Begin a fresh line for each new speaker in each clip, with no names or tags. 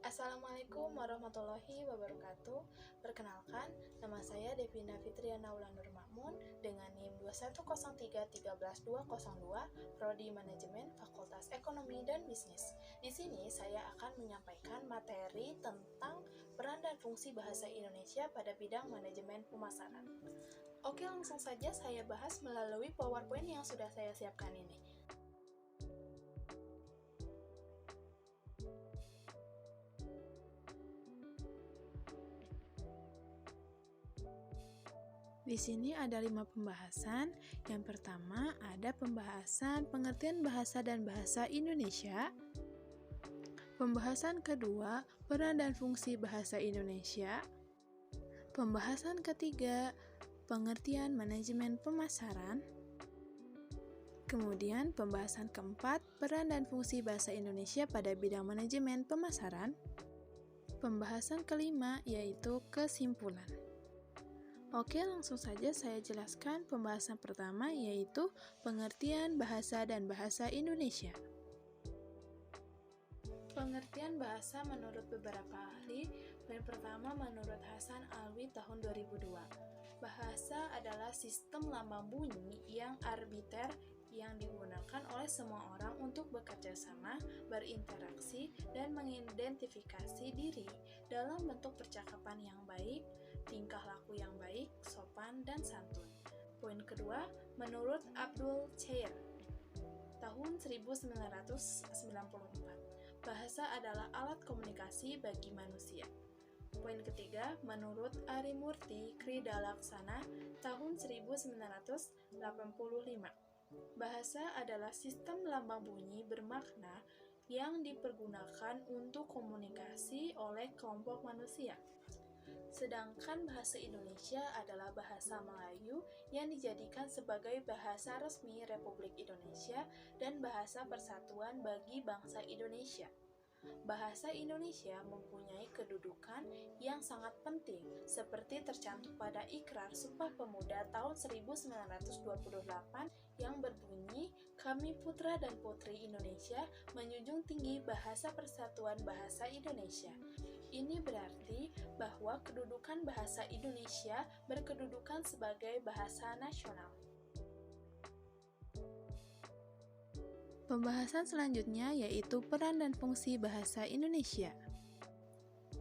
Assalamualaikum warahmatullahi wabarakatuh. Perkenalkan, nama saya Devina Fitriana Ulanur Makmun dengan NIM 210331202, Prodi Manajemen Fakultas Ekonomi dan Bisnis. Di sini saya akan menyampaikan materi tentang peran dan fungsi bahasa Indonesia pada bidang manajemen pemasaran. Oke, langsung saja saya bahas melalui PowerPoint yang sudah saya siapkan ini. Di sini ada 5 pembahasan. Yang pertama ada pembahasan pengertian bahasa dan bahasa Indonesia. Pembahasan kedua, peran dan fungsi bahasa Indonesia. Pembahasan ketiga, pengertian manajemen pemasaran. Kemudian pembahasan keempat, peran dan fungsi bahasa Indonesia pada bidang manajemen pemasaran. Pembahasan kelima yaitu kesimpulan. Oke, langsung saja saya jelaskan pembahasan pertama yaitu pengertian bahasa dan bahasa Indonesia. Pengertian bahasa menurut beberapa ahli, yang pertama menurut Hasan Alwi tahun 2002. Bahasa adalah sistem lambang bunyi yang arbiter yang digunakan oleh semua orang untuk bekerja sama, berinteraksi, dan mengidentifikasi diri dalam bentuk percakapan yang baik, tingkah laku yang baik, sopan, dan santun. Poin kedua, menurut Abdul Chair, tahun 1994, bahasa adalah alat komunikasi bagi manusia. Poin ketiga, menurut Arimurti Kridalaksana, tahun 1985, bahasa adalah sistem lambang bunyi bermakna yang dipergunakan untuk komunikasi oleh kelompok manusia. Sedangkan bahasa Indonesia adalah bahasa Melayu yang dijadikan sebagai bahasa resmi Republik Indonesia dan bahasa persatuan bagi bangsa Indonesia. Bahasa Indonesia mempunyai kedudukan yang sangat penting seperti tercantum pada Ikrar Sumpah Pemuda tahun 1928 yang berbunyi, "Kami putra dan putri Indonesia menjunjung tinggi bahasa persatuan bahasa Indonesia." Ini berarti bahwa kedudukan bahasa Indonesia berkedudukan sebagai bahasa nasional. Pembahasan selanjutnya yaitu peran dan fungsi bahasa Indonesia.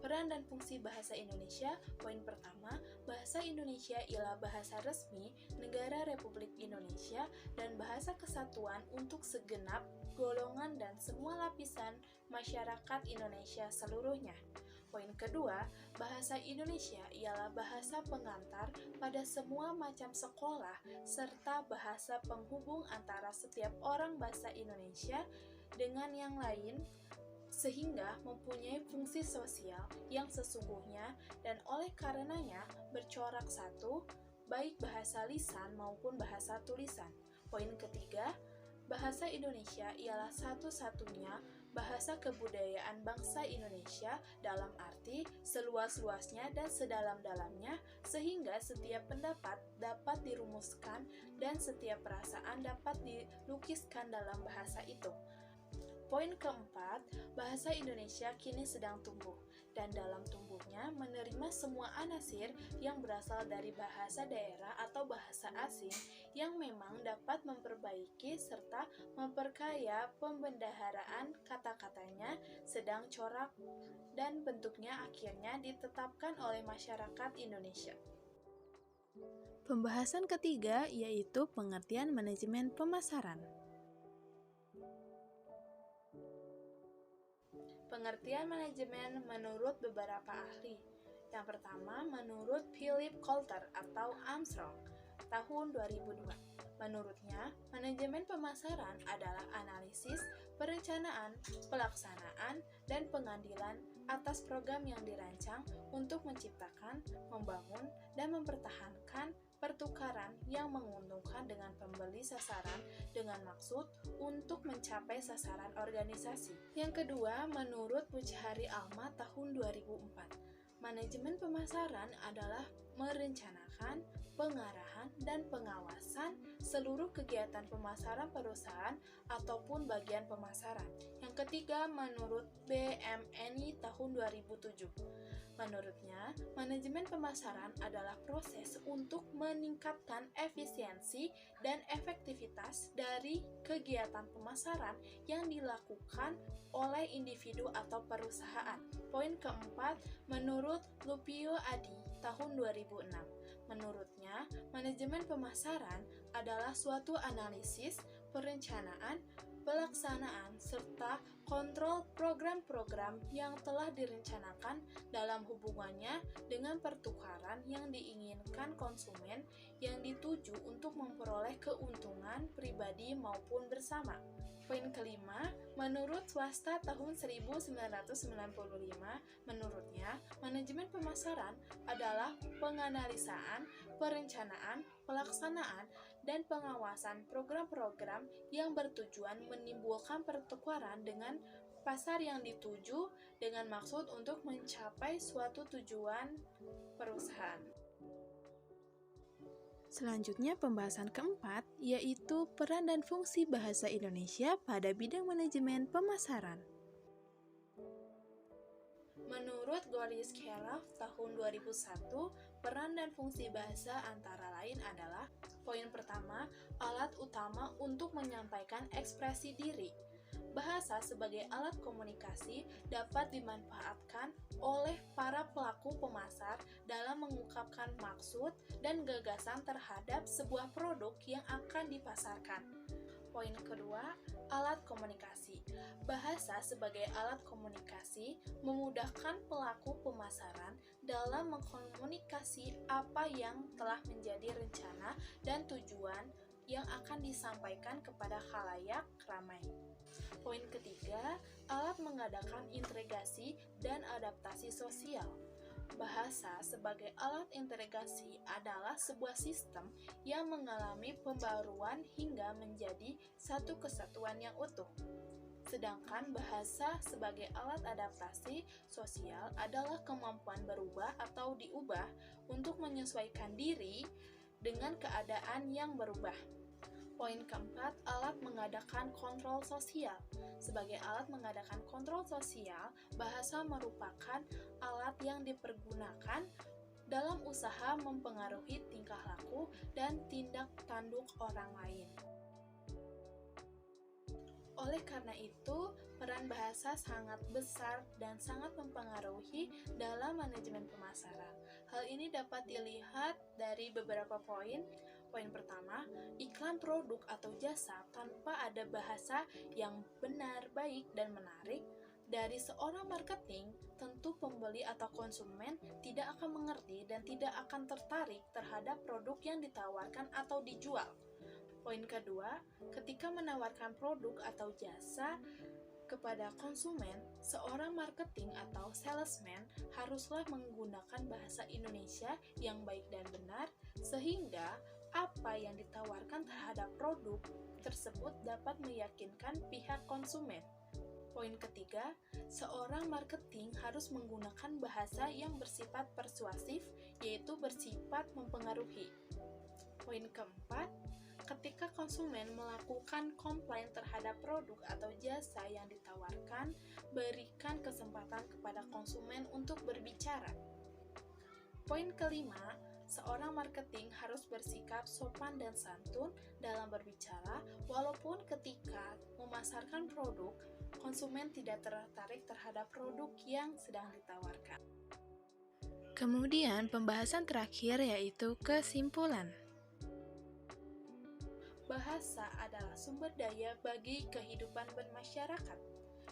Peran dan fungsi bahasa Indonesia, poin pertama, bahasa Indonesia ialah bahasa resmi Negara Republik Indonesia dan bahasa kesatuan untuk segenap golongan dan semua lapisan masyarakat Indonesia seluruhnya. Poin kedua, bahasa Indonesia ialah bahasa pengantar pada semua macam sekolah serta bahasa penghubung antara setiap orang bahasa Indonesia dengan yang lain sehingga mempunyai fungsi sosial yang sesungguhnya dan oleh karenanya bercorak satu, baik bahasa lisan maupun bahasa tulisan. Poin ketiga, bahasa Indonesia ialah satu-satunya bahasa kebudayaan bangsa Indonesia dalam arti seluas-luasnya dan sedalam-dalamnya sehingga setiap pendapat dapat dirumuskan dan setiap perasaan dapat dilukiskan dalam bahasa itu. Poin keempat, bahasa Indonesia kini sedang tumbuh, dan dalam tumbuhnya menerima semua anasir yang berasal dari bahasa daerah atau bahasa asing yang memang dapat memperbaiki serta memperkaya pembendaharaan kata-katanya, sedang corak dan bentuknya akhirnya ditetapkan oleh masyarakat Indonesia. Pembahasan ketiga yaitu pengertian manajemen pemasaran. Pengertian manajemen menurut beberapa ahli. Yang pertama, menurut Philip Coulter atau Armstrong, tahun 2002. Menurutnya, manajemen pemasaran adalah analisis, perencanaan, pelaksanaan, dan pengadilan atas program yang dirancang untuk menciptakan, membangun, dan mempertahankan pertukaran yang menguntungkan dengan pembeli sasaran dengan maksud untuk mencapai sasaran organisasi. Yang kedua, menurut Buchari Alma tahun 2004, manajemen pemasaran adalah merencanakan, pengarahan, dan pengawasan seluruh kegiatan pemasaran perusahaan ataupun bagian pemasaran. Yang ketiga, menurut BMNI tahun tahun 2007. Menurutnya, manajemen pemasaran adalah proses untuk meningkatkan efisiensi dan efektivitas dari kegiatan pemasaran yang dilakukan oleh individu atau perusahaan. Poin keempat, menurut Lupio Adi tahun 2006. Menurutnya, manajemen pemasaran adalah suatu analisis, perencanaan, pelaksanaan, serta kontrol program-program yang telah direncanakan dalam hubungannya dengan pertukaran yang diinginkan konsumen yang dituju untuk memperoleh keuntungan pribadi maupun bersama. Poin kelima, menurut Swasta tahun 1995, menurutnya, manajemen pemasaran adalah penganalisaan, perencanaan, pelaksanaan, dan pengawasan program-program yang bertujuan menimbulkan pertukaran dengan pasar yang dituju dengan maksud untuk mencapai suatu tujuan perusahaan. Selanjutnya pembahasan keempat, yaitu peran dan fungsi bahasa Indonesia pada bidang manajemen pemasaran. Menurut Goris Khelaf tahun 2001, peran dan fungsi bahasa antara lain adalah: poin pertama, alat utama untuk menyampaikan ekspresi diri. Bahasa sebagai alat komunikasi dapat dimanfaatkan oleh para pelaku pemasar dalam mengungkapkan maksud dan gagasan terhadap sebuah produk yang akan dipasarkan. Poin kedua, alat komunikasi. Bahasa sebagai alat komunikasi memudahkan pelaku pemasaran dalam mengkomunikasi apa yang telah menjadi rencana dan tujuan yang akan disampaikan kepada khalayak ramai. Poin ketiga, alat mengadakan integrasi dan adaptasi sosial. Bahasa sebagai alat integrasi adalah sebuah sistem yang mengalami pembaruan hingga menjadi satu kesatuan yang utuh. Sedangkan bahasa sebagai alat adaptasi sosial adalah kemampuan berubah atau diubah untuk menyesuaikan diri dengan keadaan yang berubah. Poin keempat, alat mengadakan kontrol sosial. Sebagai alat mengadakan kontrol sosial, bahasa merupakan alat yang dipergunakan dalam usaha mempengaruhi tingkah laku dan tindak tanduk orang lain. Oleh karena itu, peran bahasa sangat besar dan sangat mempengaruhi dalam manajemen pemasaran. Hal ini dapat dilihat dari beberapa poin. Poin pertama, iklan produk atau jasa tanpa ada bahasa yang benar, baik, dan menarik dari seorang marketing, tentu pembeli atau konsumen tidak akan mengerti dan tidak akan tertarik terhadap produk yang ditawarkan atau dijual. Poin kedua, ketika menawarkan produk atau jasa kepada konsumen, seorang marketing atau salesman haruslah menggunakan bahasa Indonesia yang baik dan benar, sehingga apa yang ditawarkan terhadap produk tersebut dapat meyakinkan pihak konsumen. Poin ketiga, seorang marketing harus menggunakan bahasa yang bersifat persuasif, yaitu bersifat mempengaruhi. Poin keempat, ketika konsumen melakukan komplain terhadap produk atau jasa yang ditawarkan, berikan kesempatan kepada konsumen untuk berbicara. Poin kelima, seorang marketing harus bersikap sopan dan santun dalam berbicara, walaupun ketika memasarkan produk, konsumen tidak tertarik terhadap produk yang sedang ditawarkan. Kemudian, pembahasan terakhir yaitu kesimpulan. Bahasa adalah sumber daya bagi kehidupan bermasyarakat.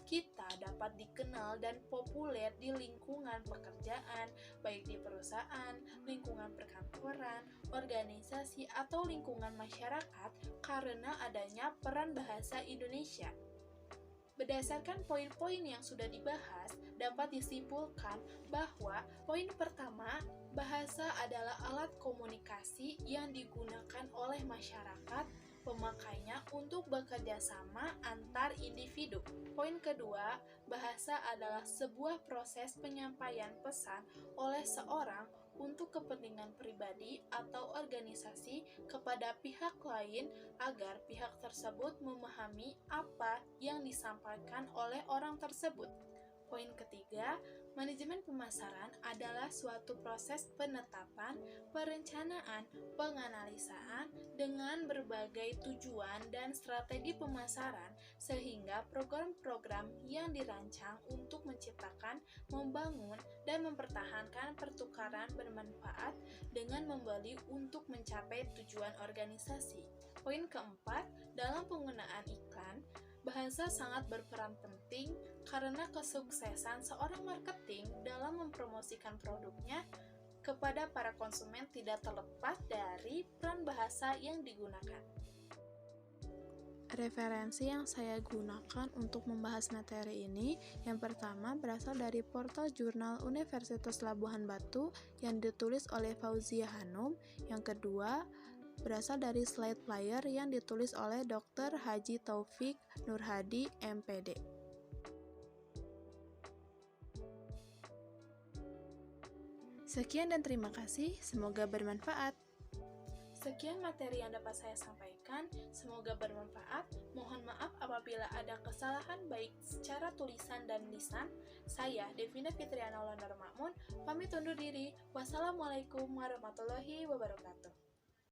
Kita dapat dikenal dan populer di lingkungan pekerjaan, baik di perusahaan, lingkungan perkantoran, organisasi, atau lingkungan masyarakat karena adanya peran bahasa Indonesia. Berdasarkan poin-poin yang sudah dibahas, dapat disimpulkan bahwa poin pertama, bahasa adalah alat komunikasi yang digunakan oleh masyarakat pemakainya untuk bekerja sama antar individu. Poin kedua, bahasa adalah sebuah proses penyampaian pesan oleh seorang untuk kepentingan pribadi atau organisasi kepada pihak lain agar pihak tersebut memahami apa yang disampaikan oleh orang tersebut. Poin ketiga, manajemen pemasaran adalah suatu proses penetapan, perencanaan, penganalisaan dengan berbagai tujuan dan strategi pemasaran sehingga program-program yang dirancang untuk menciptakan, membangun, dan mempertahankan pertukaran bermanfaat dengan membeli untuk mencapai tujuan organisasi. Poin keempat, dalam penggunaan iklan, bahasa sangat berperan penting karena kesuksesan seorang marketing dalam mempromosikan produknya kepada para konsumen tidak terlepas dari peran bahasa yang digunakan. Referensi yang saya gunakan untuk membahas materi ini, yang pertama berasal dari portal jurnal Universitas Labuhan Batu yang ditulis oleh Fauzia Hanum, yang kedua berasal dari slide flyer yang ditulis oleh Dr. Haji Taufik Nurhadi, MPD. Sekian dan terima kasih, semoga bermanfaat. Sekian materi yang dapat saya sampaikan, semoga bermanfaat. Mohon maaf apabila ada kesalahan baik secara tulisan dan lisan. Saya, Devina Fitriana Wulandari Makmun, pamit undur diri. Wassalamualaikum warahmatullahi wabarakatuh.